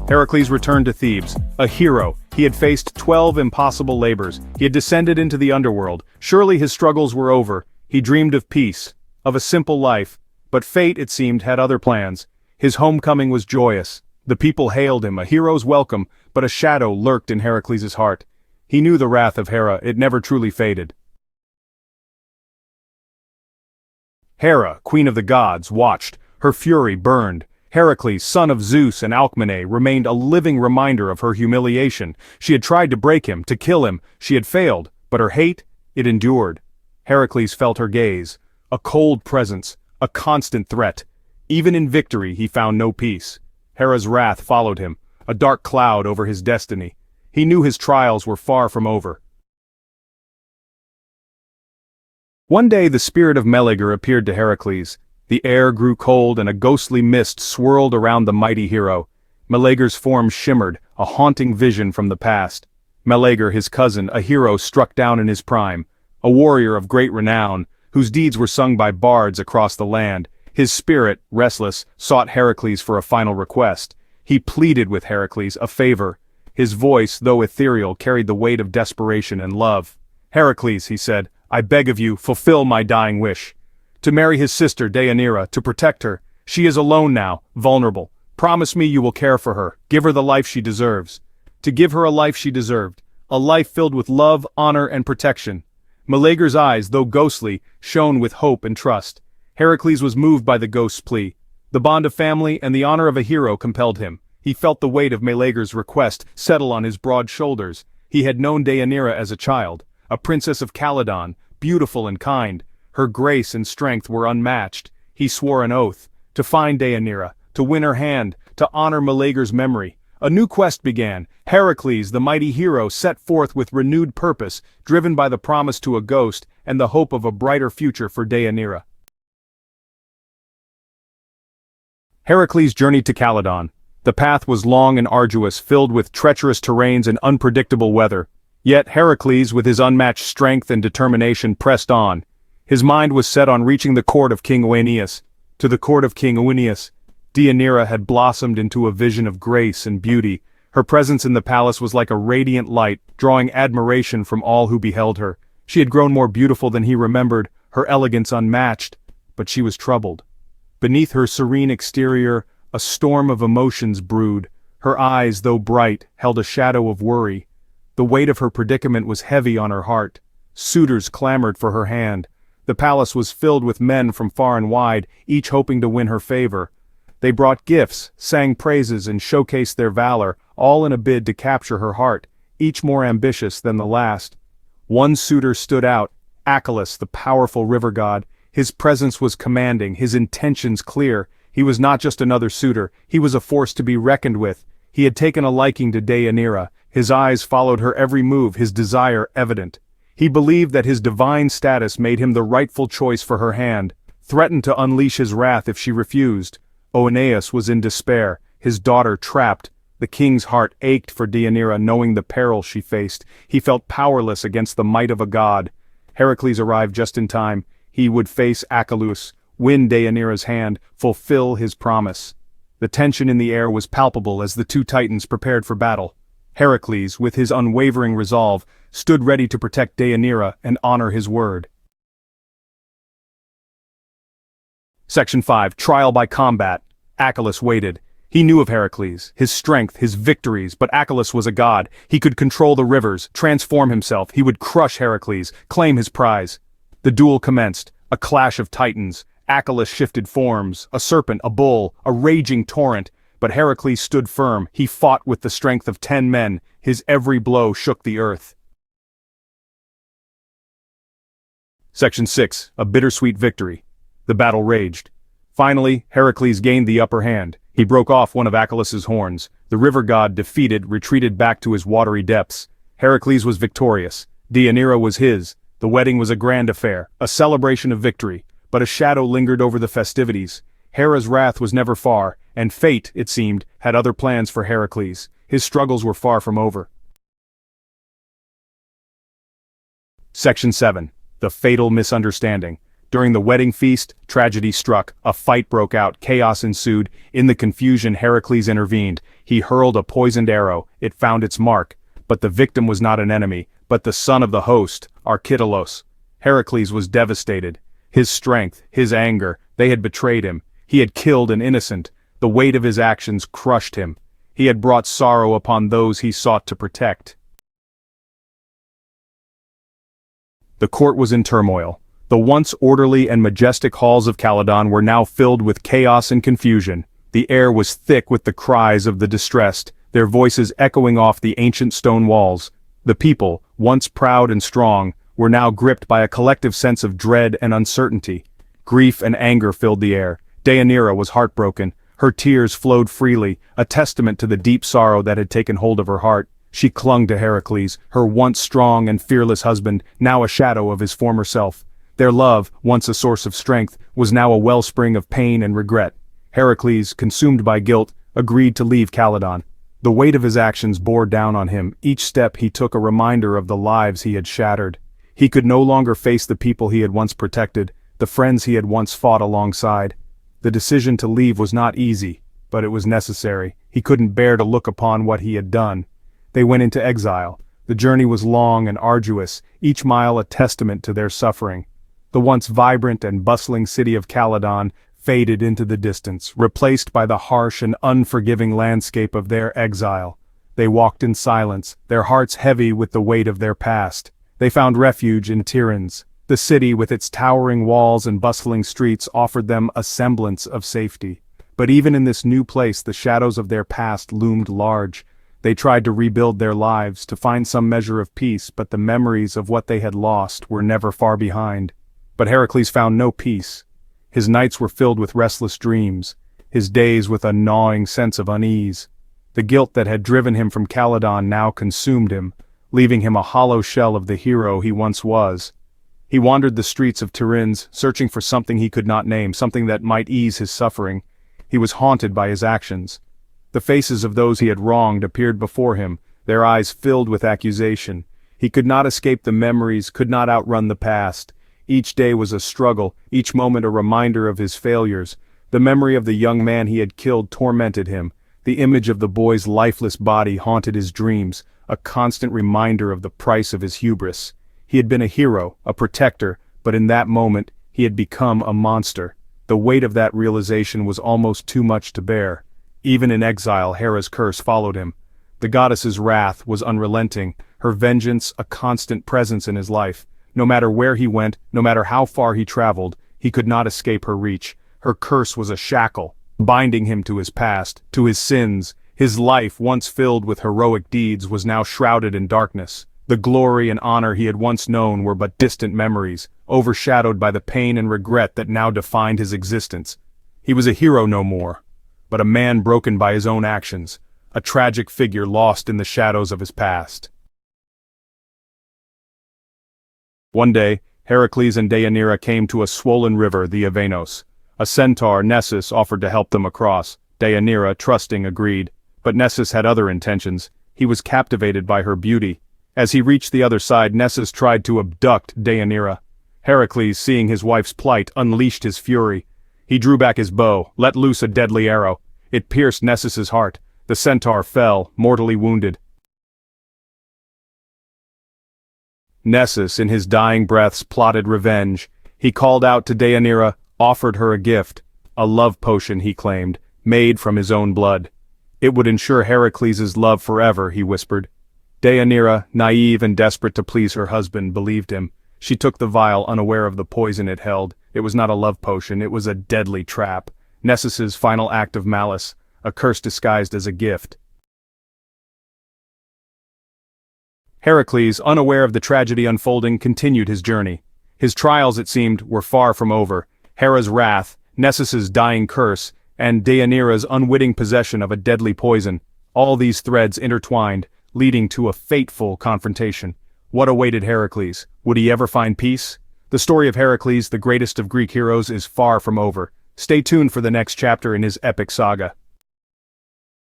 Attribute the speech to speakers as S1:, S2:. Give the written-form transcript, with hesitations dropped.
S1: Heracles returned to Thebes, a hero. He had faced 12 impossible labors. He had descended into the underworld. Surely his struggles were over. He dreamed of peace, of a simple life. But fate, it seemed, had other plans. His homecoming was joyous. The people hailed him, a hero's welcome, but a shadow lurked in Heracles' heart. He knew the wrath of Hera, it never truly faded. Hera, queen of the gods, watched. Her fury burned. Heracles, son of Zeus and Alcmene, remained a living reminder of her humiliation. She had tried to break him, to kill him. She had failed, but her hate, it endured. Heracles felt her gaze. A cold presence, a constant threat. Even in victory he found no peace. Hera's wrath followed him, a dark cloud over his destiny. He knew his trials were far from over. One day the spirit of Meleager appeared to Heracles. The air grew cold and a ghostly mist swirled around the mighty hero. Meleager's form shimmered, a haunting vision from the past. Meleager, his cousin, a hero struck down in his prime, a warrior of great renown, whose deeds were sung by bards across the land. His spirit, restless, sought Heracles for a final request. He pleaded with Heracles a favor. His voice, though ethereal, carried the weight of desperation and love. "Heracles," he said, "I beg of you, fulfill my dying wish. To marry his sister, Deianira, to protect her. She is alone now, vulnerable. Promise me you will care for her, give her the life she deserves." To give her a life she deserved, a life filled with love, honor, and protection. Meleager's eyes, though ghostly, shone with hope and trust. Heracles was moved by the ghost's plea. The bond of family and the honor of a hero compelled him. He felt the weight of Meleager's request settle on his broad shoulders. He had known Deianira as a child, a princess of Calydon, beautiful and kind. Her grace and strength were unmatched. He swore an oath, to find Deianira, to win her hand, to honor Meleager's memory. A new quest began. Heracles, the mighty hero, set forth with renewed purpose, driven by the promise to a ghost and the hope of a brighter future for Deianira. Heracles journeyed to Calydon. The path was long and arduous, filled with treacherous terrains and unpredictable weather. Yet Heracles, with his unmatched strength and determination, pressed on. His mind was set on reaching the court of King Oeneus. To the court of King Oeneus, Deianira had blossomed into a vision of grace and beauty. Her presence in the palace was like a radiant light, drawing admiration from all who beheld her. She had grown more beautiful than he remembered, her elegance unmatched, but she was troubled. Beneath her serene exterior, a storm of emotions brewed. Her eyes, though bright, held a shadow of worry. The weight of her predicament was heavy on her heart. Suitors clamored for her hand. The palace was filled with men from far and wide, each hoping to win her favor. They brought gifts, sang praises, and showcased their valor, all in a bid to capture her heart, each more ambitious than the last. One suitor stood out, Hercules, the powerful river god. His presence was commanding, his intentions clear. He was not just another suitor, he was a force to be reckoned with. He had taken a liking to Deianira. His eyes followed her every move, his desire evident. He believed that his divine status made him the rightful choice for her hand, threatened to unleash his wrath if she refused. Oeneus was in despair, his daughter trapped. The king's heart ached for Deianira, knowing the peril she faced. He felt powerless against the might of a god. Heracles arrived just in time. He would face Hercules, win Deianira's hand, fulfill his promise. The tension in the air was palpable as the two titans prepared for battle. Heracles, with his unwavering resolve, stood ready to protect Deianira and honor his word. Section 5. Trial by Combat. Hercules waited. He knew of Heracles, his strength, his victories, but Hercules was a god. He could control the rivers, transform himself. He would crush Heracles, claim his prize. The duel commenced, a clash of titans. Hercules shifted forms, a serpent, a bull, a raging torrent. But Heracles stood firm. He fought with the strength of 10 men. His every blow shook the earth. Section 6. A bittersweet victory. The battle raged. Finally, Heracles gained the upper hand. He broke off one of Hercules' horns. The river god, defeated, retreated back to his watery depths. Heracles was victorious. Deianira was his. The wedding was a grand affair, a celebration of victory. But a shadow lingered over the festivities. Hera's wrath was never far, and fate, it seemed, had other plans for Heracles. His struggles were far from over. Section 7. The fatal misunderstanding. During the wedding feast, tragedy struck, a fight broke out, chaos ensued. In the confusion, Heracles intervened. He hurled a poisoned arrow, it found its mark. But the victim was not an enemy, but the son of the host, Archelaus. Heracles was devastated. His strength, his anger, they had betrayed him. He had killed an innocent. The weight of his actions crushed him. He had brought sorrow upon those he sought to protect. The court was in turmoil. The once orderly and majestic halls of Calydon were now filled with chaos and confusion. The air was thick with the cries of the distressed, their voices echoing off the ancient stone walls. The people, once proud and strong, were now gripped by a collective sense of dread and uncertainty. Grief and anger filled the air. Deianira was heartbroken. Her tears flowed freely, a testament to the deep sorrow that had taken hold of her heart. She clung to Heracles, her once strong and fearless husband, now a shadow of his former self. Their love, once a source of strength, was now a wellspring of pain and regret. Heracles, consumed by guilt, agreed to leave Calydon. The weight of his actions bore down on him, each step he took a reminder of the lives he had shattered. He could no longer face the people he had once protected, the friends he had once fought alongside. The decision to leave was not easy, but it was necessary. He couldn't bear to look upon what he had done. They went into exile. The journey was long and arduous, each mile a testament to their suffering. The once vibrant and bustling city of Calydon faded into the distance, replaced by the harsh and unforgiving landscape of their exile. They walked in silence, their hearts heavy with the weight of their past. They found refuge in Tiryns. The city with its towering walls and bustling streets offered them a semblance of safety. But even in this new place the shadows of their past loomed large. They tried to rebuild their lives, to find some measure of peace, but the memories of what they had lost were never far behind. But Heracles found no peace. His nights were filled with restless dreams, his days with a gnawing sense of unease. The guilt that had driven him from Calydon now consumed him, leaving him a hollow shell of the hero he once was. He wandered the streets of Tiryns, searching for something he could not name, something that might ease his suffering. He was haunted by his actions. The faces of those he had wronged appeared before him, their eyes filled with accusation. He could not escape the memories, could not outrun the past. Each day was a struggle, each moment a reminder of his failures. The memory of the young man he had killed tormented him. The image of the boy's lifeless body haunted his dreams, a constant reminder of the price of his hubris. He had been a hero, a protector, but in that moment, he had become a monster. The weight of that realization was almost too much to bear. Even in exile, Hera's curse followed him. The goddess's wrath was unrelenting, her vengeance a constant presence in his life. No matter where he went, no matter how far he traveled, he could not escape her reach. Her curse was a shackle, binding him to his past, to his sins. His life, once filled with heroic deeds, was now shrouded in darkness. The glory and honor he had once known were but distant memories, overshadowed by the pain and regret that now defined his existence. He was a hero no more, but a man broken by his own actions, a tragic figure lost in the shadows of his past. One day, Heracles and Deianira came to a swollen river, the Avanos. A centaur, Nessus, offered to help them across. Deianira, trusting, agreed. But Nessus had other intentions. He was captivated by her beauty. As he reached the other side, Nessus tried to abduct Deianira. Heracles, seeing his wife's plight, unleashed his fury. He drew back his bow, let loose a deadly arrow. It pierced Nessus's heart. The centaur fell, mortally wounded. Nessus, in his dying breaths, plotted revenge. He called out to Deianira, offered her a gift. A love potion, he claimed, made from his own blood. It would ensure Heracles' love forever, he whispered. Deianira, naive and desperate to please her husband, believed him. She took the vial, unaware of the poison it held. It was not a love potion, it was a deadly trap. Nessus's final act of malice, a curse disguised as a gift. Heracles, unaware of the tragedy unfolding, continued his journey. His trials, it seemed, were far from over. Hera's wrath, Nessus's dying curse, and Deianira's unwitting possession of a deadly poison, all these threads intertwined, leading to a fateful confrontation. What awaited Heracles? Would he ever find peace? The story of Heracles, the greatest of Greek heroes, is far from over. Stay tuned for the next chapter in his epic saga.